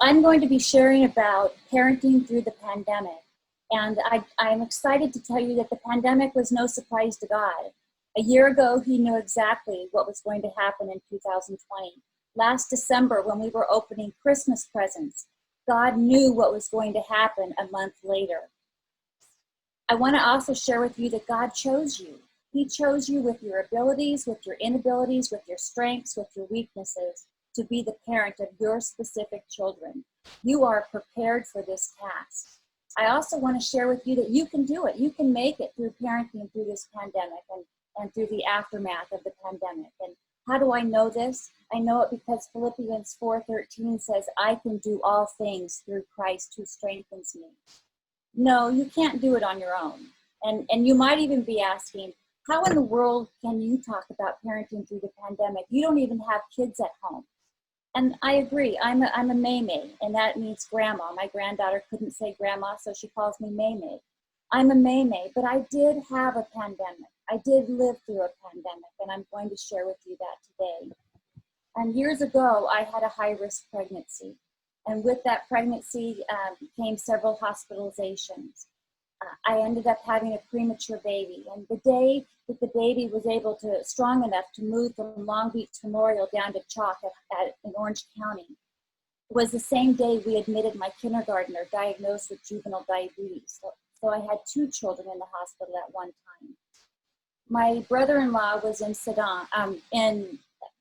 I'm going to be sharing about parenting through the pandemic. And I'm excited to tell you that the pandemic was no surprise to God. A year ago, he knew exactly what was going to happen in 2020. Last December, when we were opening Christmas presents, God knew what was going to happen a month later. I want to also share with you that God chose you. He chose you with your abilities, with your inabilities, with your strengths, with your weaknesses, to be the parent of your specific children. You are prepared for this task. I also want to share with you that you can do it. You can make it through parenting through this pandemic and through the aftermath of the pandemic. And how do I know this? I know it because Philippians 4:13 says, I can do all things through Christ who strengthens me. No, you can't do it on your own. And you might even be asking, how in the world can you talk about parenting through the pandemic? You don't even have kids at home. And I agree, I'm a May-May, and that means grandma. My granddaughter couldn't say grandma, so she calls me May-May. I'm a May-May, but I did have a pandemic. I did live through a pandemic, and I'm going to share with you that today. And years ago, I had a high-risk pregnancy. And with that pregnancy came several hospitalizations. I ended up having a premature baby. And the day that the baby was strong enough to move from Long Beach Memorial down to Chalk in Orange County was the same day we admitted my kindergartner diagnosed with juvenile diabetes. So I had 2 children in the hospital at one time. My brother-in-law was in in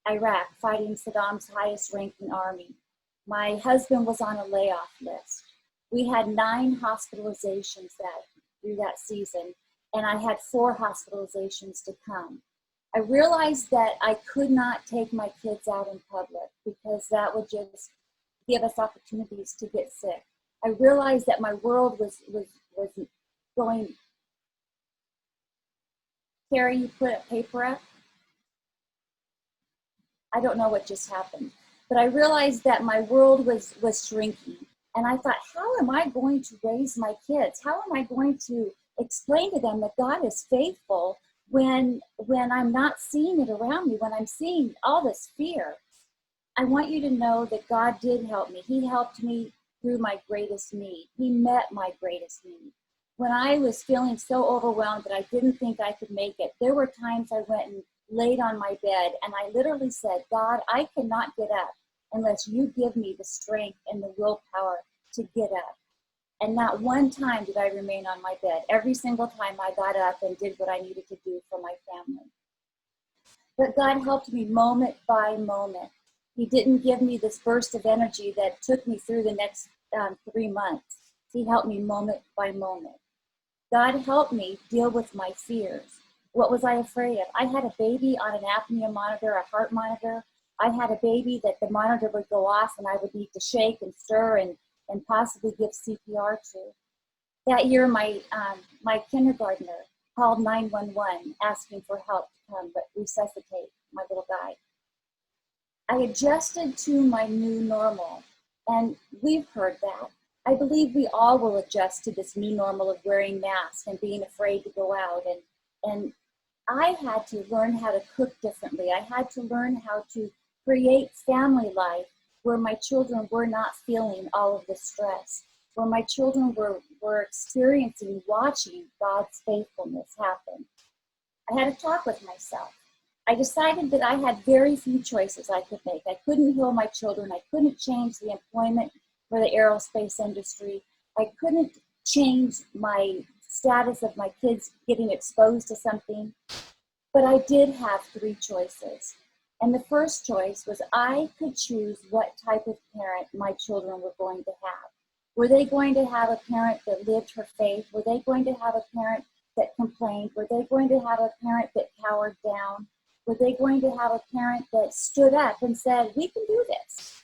Iraq fighting Saddam's highest ranking army. My husband was on a layoff list. We had 9 hospitalizations through that season, and I had 4 hospitalizations to come. I realized that I could not take my kids out in public because that would just give us opportunities to get sick. I realized that my world was going. Carrie, you put a paper up? I don't know what just happened, but I realized that my world was shrinking. And I thought, how am I going to raise my kids? How am I going to explain to them that God is faithful when I'm not seeing it around me, when I'm seeing all this fear? I want you to know that God did help me. He helped me through my greatest need. He met my greatest need. When I was feeling so overwhelmed that I didn't think I could make it, there were times I went and laid on my bed and I literally said, God, I cannot get up unless you give me the strength and the willpower to get up. And not one time did I remain on my bed. Every single time I got up and did what I needed to do for my family. But God helped me moment by moment. He didn't give me this burst of energy that took me through the next 3 months. He helped me moment by moment. God helped me deal with my fears. What was I afraid of? I had a baby on an apnea monitor, a heart monitor. I had a baby that the monitor would go off and I would need to shake and stir and possibly give CPR to. That year, my kindergartner called 911 asking for help to come but resuscitate my little guy. I adjusted to my new normal, and we've heard that. I believe we all will adjust to this new normal of wearing masks and being afraid to go out. And I had to learn how to cook differently. I had to learn how to create family life where my children were not feeling all of the stress, where my children were experiencing, watching God's faithfulness happen. I had a talk with myself. I decided that I had very few choices I could make. I couldn't heal my children. I couldn't change the employment for the aerospace industry. I couldn't change my status of my kids getting exposed to something. But I did have 3 choices. And the first choice was I could choose what type of parent my children were going to have. Were they going to have a parent that lived her faith? Were they going to have a parent that complained? Were they going to have a parent that cowered down? Were they going to have a parent that stood up and said, we can do this?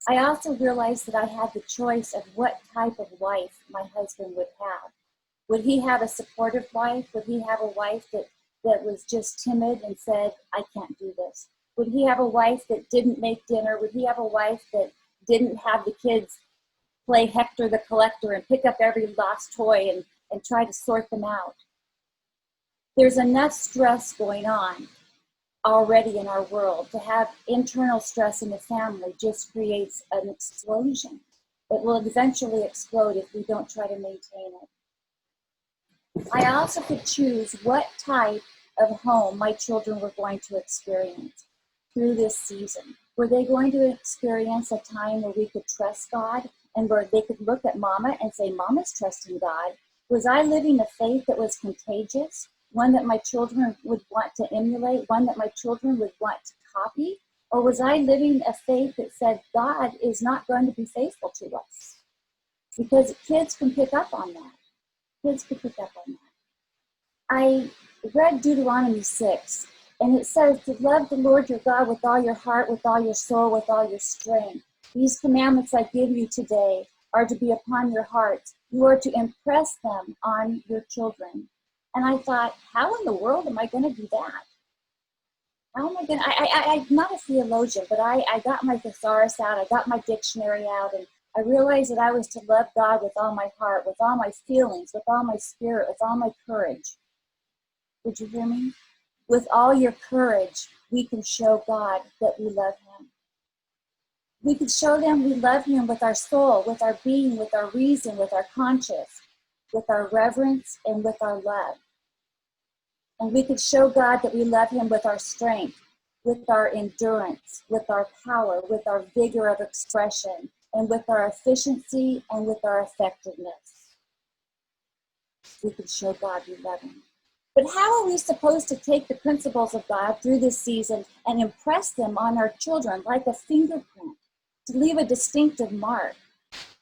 I also realized that I had the choice of what type of wife my husband would have. Would he have a supportive wife? Would he have a wife that was just timid and said, I can't do this? Would he have a wife that didn't make dinner? Would he have a wife that didn't have the kids play Hector the Collector and pick up every lost toy and try to sort them out? There's enough stress going on already in our world. To have internal stress in the family just creates an explosion. It will eventually explode if we don't try to maintain it. I also could choose what type of home my children were going to experience through this season. Were they going to experience a time where we could trust God and where they could look at Mama and say, Mama's trusting God? Was I living a faith that was contagious, one that my children would want to emulate, one that my children would want to copy? Or was I living a faith that said God is not going to be faithful to us? Because kids can pick up on that. Kids can pick up on that. I read Deuteronomy 6, and it says to love the Lord your God with all your heart, with all your soul, with all your strength. These commandments I give you today are to be upon your hearts. You are to impress them on your children. And I thought, how in the world am I going to do that? How am I going to, I'm not a theologian, but I got my thesaurus out, I got my dictionary out, and I realized that I was to love God with all my heart, with all my feelings, with all my spirit, with all my courage. Did you hear me? With all your courage, we can show God that we love him. We can show them we love him with our soul, with our being, with our reason, with our conscience, with our reverence, and with our love. And we can show God that we love him with our strength, with our endurance, with our power, with our vigor of expression, and with our efficiency and with our effectiveness. We can show God we love him. But how are we supposed to take the principles of God through this season and impress them on our children like a fingerprint to leave a distinctive mark?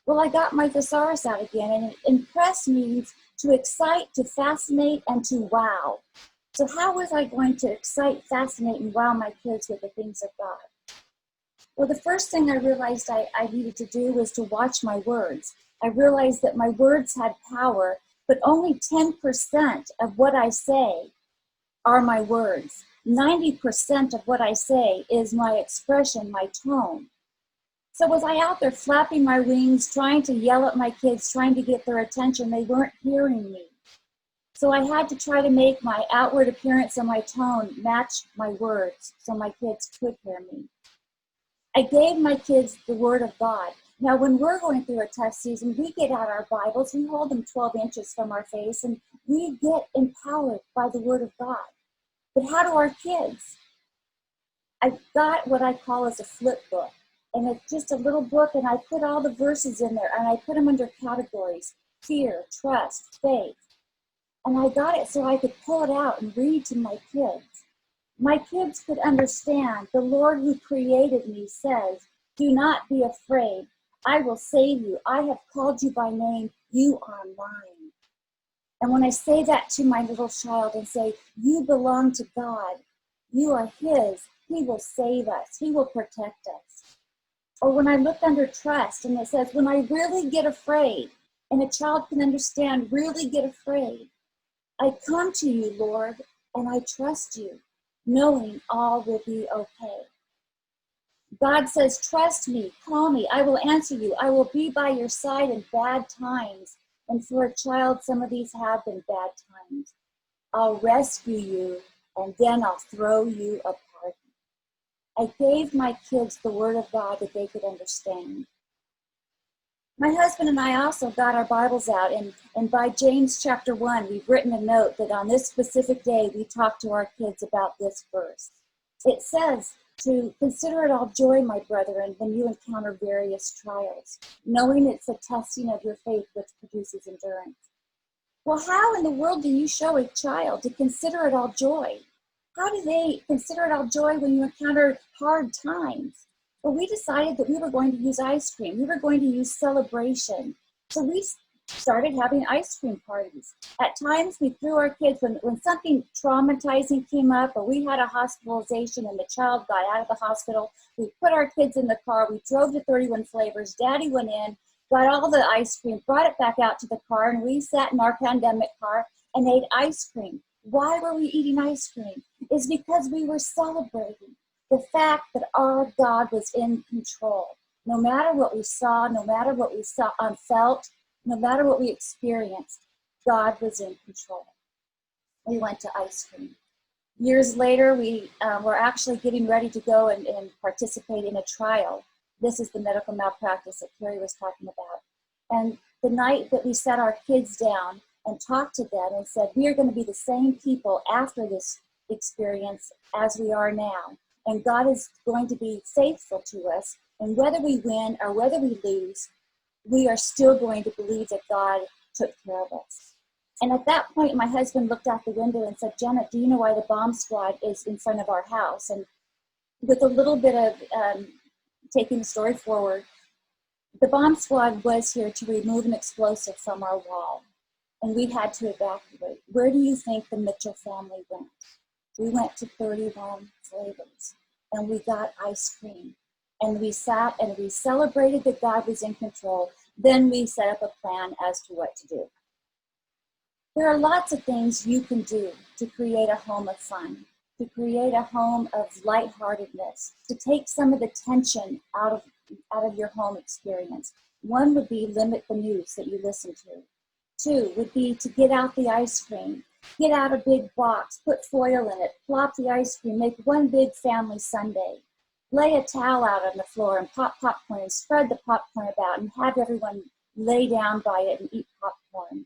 Well, I got my thesaurus out again, and impress means to excite, to fascinate, and to wow. So how was I going to excite, fascinate, and wow my kids with the things of God? Well, the first thing I realized I needed to do was to watch my words. I realized that my words had power, but only 10% of what I say are my words. 90% of what I say is my expression, my tone. So was I out there flapping my wings, trying to yell at my kids, trying to get their attention? They weren't hearing me. So I had to try to make my outward appearance and my tone match my words so my kids could hear me. I gave my kids the word of God. Now, when we're going through a tough season, we get out our Bibles, we hold them 12 inches from our face, and we get empowered by the word of God. But how do our kids? I've got what I call as a flip book, and it's just a little book, and I put all the verses in there, and I put them under categories: fear, trust, faith. And I got it so I could pull it out and read to my kids. My kids could understand the Lord who created me says, do not be afraid. I will save you. I have called you by name. You are mine. And when I say that to my little child and say, you belong to God, you are his, he will save us. He will protect us. Or when I look under trust and it says, when I really get afraid, and a child can understand, really get afraid, I come to you, Lord, and I trust you, knowing all will be okay. God says, trust me, call me, I will answer you. I will be by your side in bad times. And for a child, some of these have been bad times. I'll rescue you, and then I'll throw you a party. I gave my kids the word of God that they could understand. My husband and I also got our Bibles out, and by James chapter 1, we've written a note that on this specific day, we talk to our kids about this verse. It says to consider it all joy, my brethren, when you encounter various trials, knowing it's a testing of your faith which produces endurance. Well, how in the world do you show a child to consider it all joy? How do they consider it all joy when you encounter hard times? Well, we decided that we were going to use ice cream. We were going to use celebration. So we started having ice cream parties. At times, we threw our kids, when something traumatizing came up, or we had a hospitalization and the child got out of the hospital, we put our kids in the car. We drove to 31 Flavors. Daddy went in, got all the ice cream, brought it back out to the car, and we sat in our pandemic car and ate ice cream. Why were we eating ice cream? It's because we were celebrating the fact that our God was in control. No matter what we saw, no matter what we felt, no matter what we experienced, God was in control. We went to ice cream. Years later, we were actually getting ready to go and participate in a trial. This is the medical malpractice that Carrie was talking about. And the night that we set our kids down and talked to them and said, we are going to be the same people after this experience as we are now. And God is going to be faithful to us. And whether we win or whether we lose, we are still going to believe that God took care of us. And at that point, my husband looked out the window and said, Jenna, do you know why the bomb squad is in front of our house? And with a little bit of taking the story forward, the bomb squad was here to remove an explosive from our wall, and we had to evacuate. Where do you think the Mitchell family went? We went to 31 flavors, and we got ice cream, and we sat and we celebrated that God was in control. Then we set up a plan as to what to do. There are lots of things you can do to create a home of fun, to create a home of lightheartedness, to take some of the tension out of your home experience. One would be limit the news that you listen to. Two would be to get out the ice cream. Get out a big box, put foil in it, plop the ice cream, make one big family sundae. Lay a towel out on the floor and pop popcorn and spread the popcorn about and have everyone lay down by it and eat popcorn.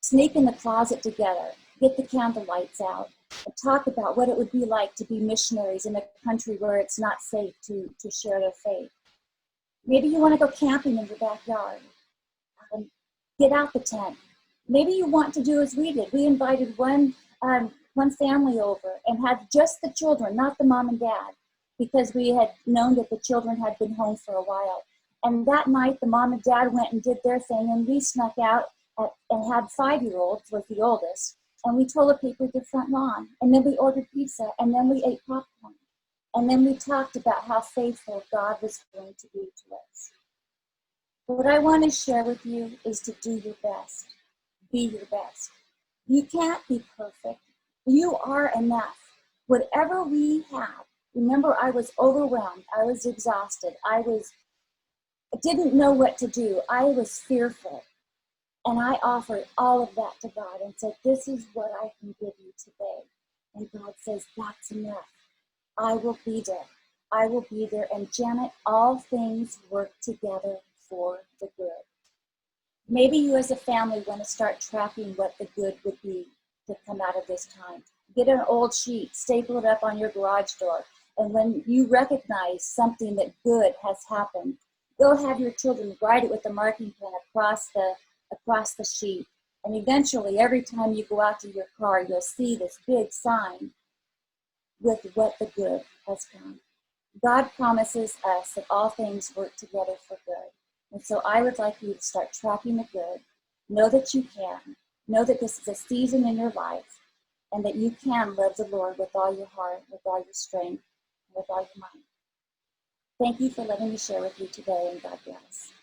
Sneak in the closet together, get the candle lights out, and talk about what it would be like to be missionaries in a country where it's not safe to share their faith. Maybe you want to go camping in your backyard. Get out the tent. Maybe you want to do as we did. We invited one family over and had just the children, not the mom and dad, because we had known that the children had been home for a while. And that night, the mom and dad went and did their thing, and we snuck out and had 5-year-olds, was the oldest, and we toilet papered the front lawn, and then we ordered pizza, and then we ate popcorn, and then we talked about how faithful God was going to be to us. What I want to share with you is to do your best. Be your best. You can't be perfect. You are enough. Whatever we have, remember, I was overwhelmed. I was exhausted. I didn't know what to do. I was fearful. And I offered all of that to God and said, this is what I can give you today. And God says, that's enough. I will be there. I will be there. And Janet, all things work together for the good. Maybe you as a family want to start tracking what the good would be to come out of this time. Get an old sheet, staple it up on your garage door. And when you recognize something that good has happened, go have your children write it with a marking pen across the sheet. And eventually, every time you go out to your car, you'll see this big sign with what the good has come. God promises us that all things work together for good. And so I would like you to start tracking the good. Know that you can. Know that this is a season in your life and that you can love the Lord with all your heart, with all your strength, and with all your mind. Thank you for letting me share with you today, and God bless.